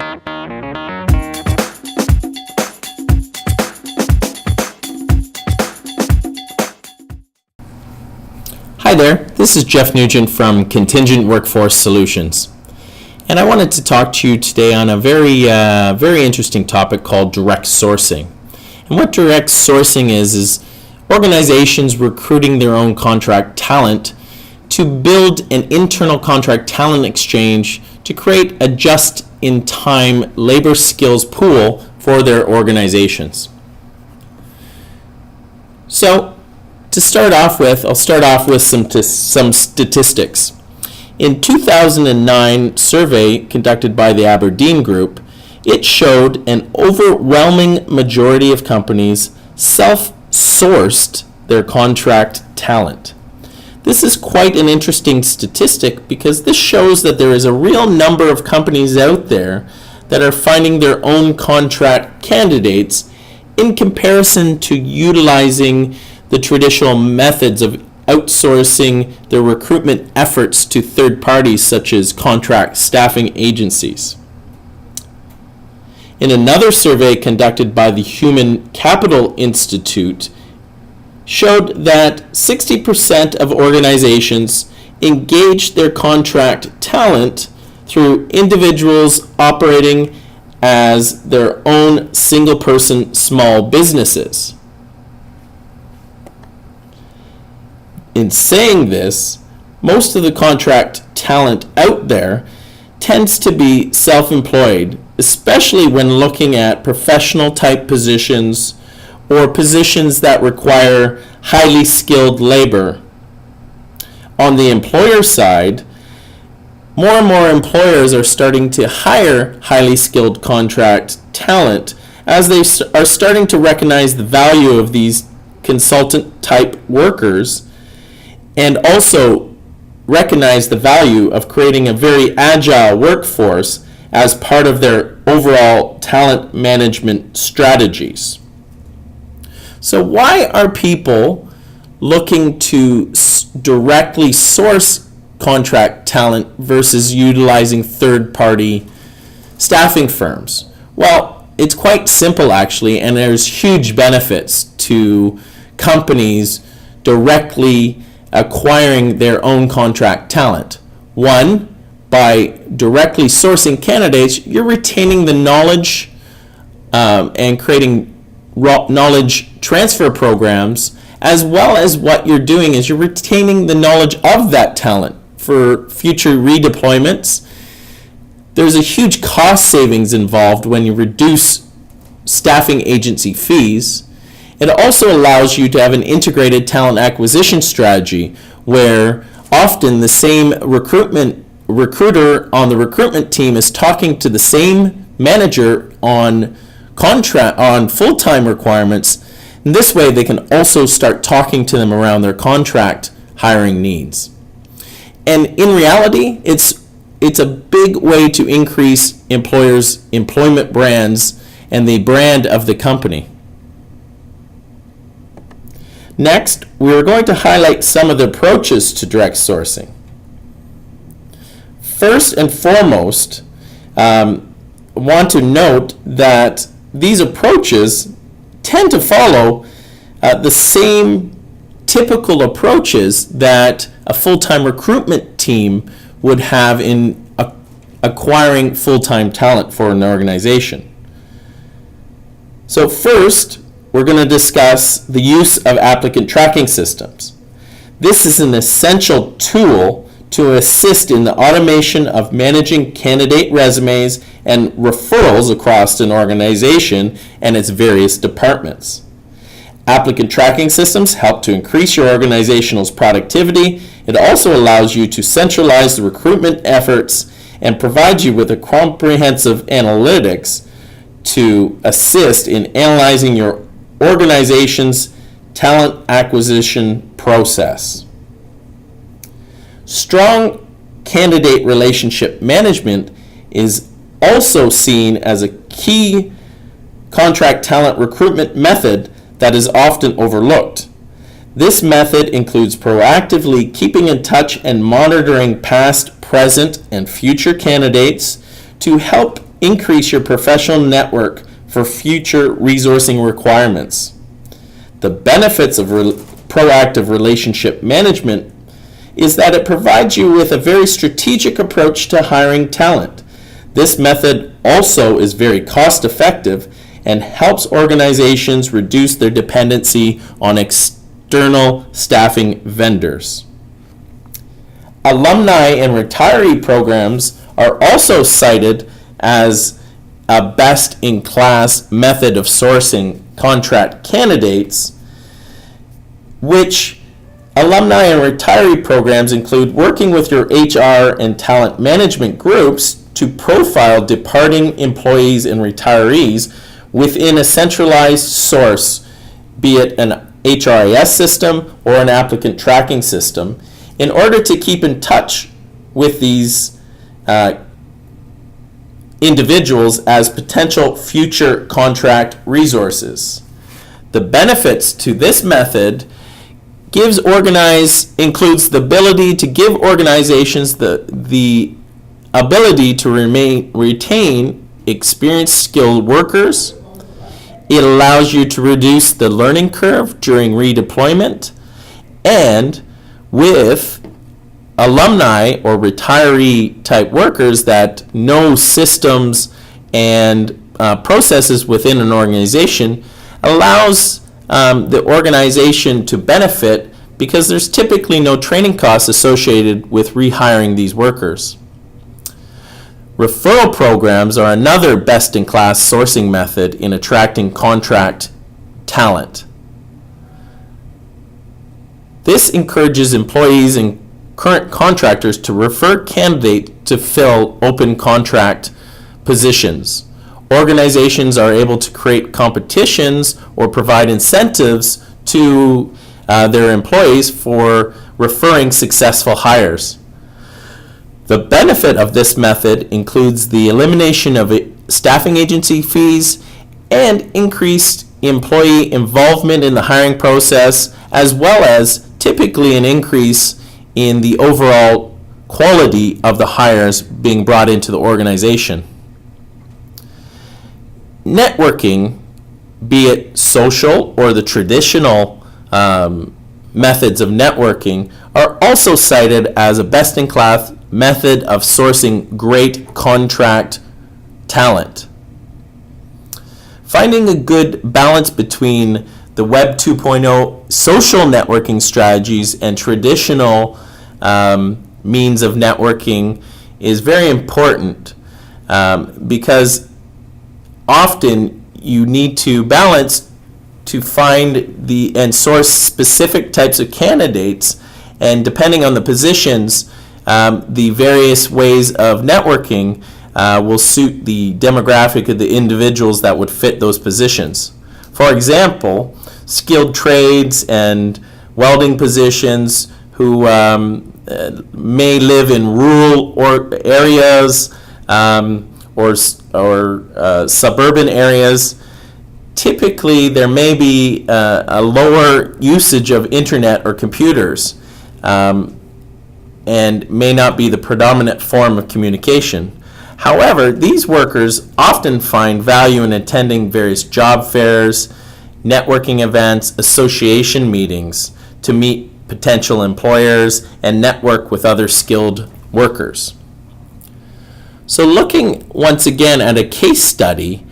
Hi there, this is Jeff Nugent from Contingent Workforce Solutions. And I wanted to talk to you today on a very interesting topic called direct sourcing. And what direct sourcing is organizations recruiting their own contract talent to build an internal contract talent exchange to create a just-in-time labor skills pool for their organizations. So, to start off with, I'll start off with some statistics. In 2009 survey conducted by the Aberdeen Group, it showed an overwhelming majority of companies self-sourced their contract talent. This is quite an interesting statistic because this shows that there is a real number of companies out there that are finding their own contract candidates in comparison to utilizing the traditional methods of outsourcing their recruitment efforts to third parties such as contract staffing agencies. In another survey conducted by the Human Capital Institute showed that 60% of organizations engage their contract talent through individuals operating as their own single-person small businesses. In saying this, most of the contract talent out there tends to be self-employed, especially when looking at professional type positions or positions that require highly skilled labor. On the employer side, more and more employers are starting to hire highly skilled contract talent as they are starting to recognize the value of these consultant type workers and also recognize the value of creating a very agile workforce as part of their overall talent management strategies. So why are people looking to directly source contract talent versus utilizing third-party staffing firms? Well, it's quite simple actually, and there's huge benefits to companies directly acquiring their own contract talent. One, by directly sourcing candidates, you're retaining the knowledge and creating knowledge transfer programs, as well as what you're doing is you're retaining the knowledge of that talent for future redeployments. There's a huge cost savings involved when you reduce staffing agency fees. It also allows you to have an integrated talent acquisition strategy where often the same recruiter on the recruitment team is talking to the same manager on full-time requirements. And this way they can also start talking to them around their contract hiring needs. And in reality, it's a big way to increase employers' employment brands and the brand of the company. Next, we're going to highlight some of the approaches to direct sourcing. First and foremost, I want to note that these approaches tend to follow the same typical approaches that a full-time recruitment team would have in acquiring full-time talent for an organization. So first, we're going to discuss the use of applicant tracking systems. This is an essential tool to assist in the automation of managing candidate resumes and referrals across an organization and its various departments. Applicant tracking systems help to increase your organization's productivity. It also allows you to centralize the recruitment efforts and provides you with a comprehensive analytics to assist in analyzing your organization's talent acquisition process. Strong candidate relationship management is also seen as a key contract talent recruitment method that is often overlooked. This method includes proactively keeping in touch and monitoring past, present, and future candidates to help increase your professional network for future resourcing requirements. The benefits of proactive relationship management is that it provides you with a very strategic approach to hiring talent. This method also is very cost effective and helps organizations reduce their dependency on external staffing vendors. Alumni and retiree programs are also cited as a best-in-class method of sourcing contract candidates, which alumni and retiree programs include working with your HR and talent management groups to profile departing employees and retirees within a centralized source, be it an HRIS system or an applicant tracking system, in order to keep in touch with these individuals as potential future contract resources. The benefits to this method includes the ability to give organizations the ability to retain experienced skilled workers. It allows you to reduce the learning curve during redeployment, and with alumni or retiree type workers that know systems and processes within an organization, allows the organization to benefit because there's typically no training costs associated with rehiring these workers. Referral programs are another best-in-class sourcing method in attracting contract talent. This encourages employees and current contractors to refer candidates to fill open contract positions. Organizations are able to create competitions or provide incentives to their employees for referring successful hires. The benefit of this method includes the elimination of staffing agency fees and increased employee involvement in the hiring process, as well as typically an increase in the overall quality of the hires being brought into the organization. Networking, be it social or the traditional methods of networking, are also cited as a best-in-class method of sourcing great contract talent. Finding a good balance between the Web 2.0 social networking strategies and traditional means of networking is very important because often you need to balance to find and source specific types of candidates, and depending on the positions, the various ways of networking will suit the demographic of the individuals that would fit those positions. For example, skilled trades and welding positions who may live in rural areas or suburban areas. Typically, there may be a lower usage of internet or computers and may not be the predominant form of communication. However, these workers often find value in attending various job fairs, networking events, association meetings to meet potential employers and network with other skilled workers. So looking once again at a case study,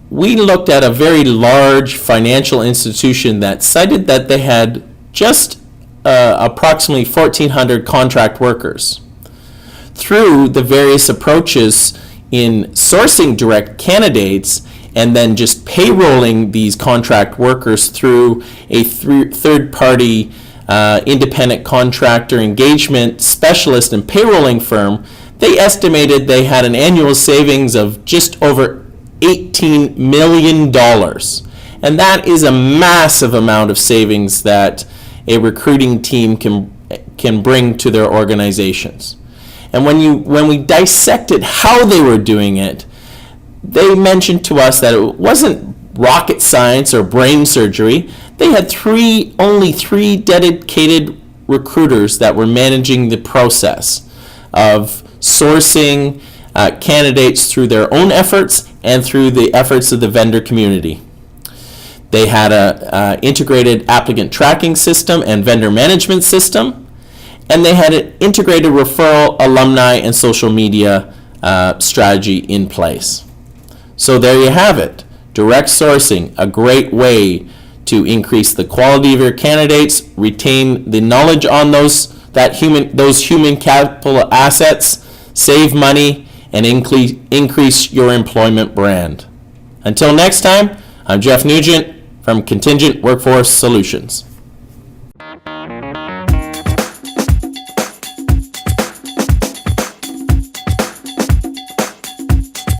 we looked at a very large financial institution that cited that they had just approximately 1,400 contract workers. Through the various approaches in sourcing direct candidates and then just payrolling these contract workers through a third-party independent contractor engagement specialist and payrolling firm, they estimated they had an annual savings of just over $18 million. And that is a massive amount of savings that a recruiting team can bring to their organizations. And when we dissected how they were doing it, they mentioned to us that it wasn't rocket science or brain surgery. They had only three dedicated recruiters that were managing the process of sourcing candidates through their own efforts and through the efforts of the vendor community. They had an integrated applicant tracking system and vendor management system, and they had an integrated referral, alumni, and social media strategy in place. So there you have it. Direct sourcing, a great way to increase the quality of your candidates, retain the knowledge on those human capital assets, save money, and increase your employment brand. Until next time, I'm Jeff Nugent from Contingent Workforce Solutions.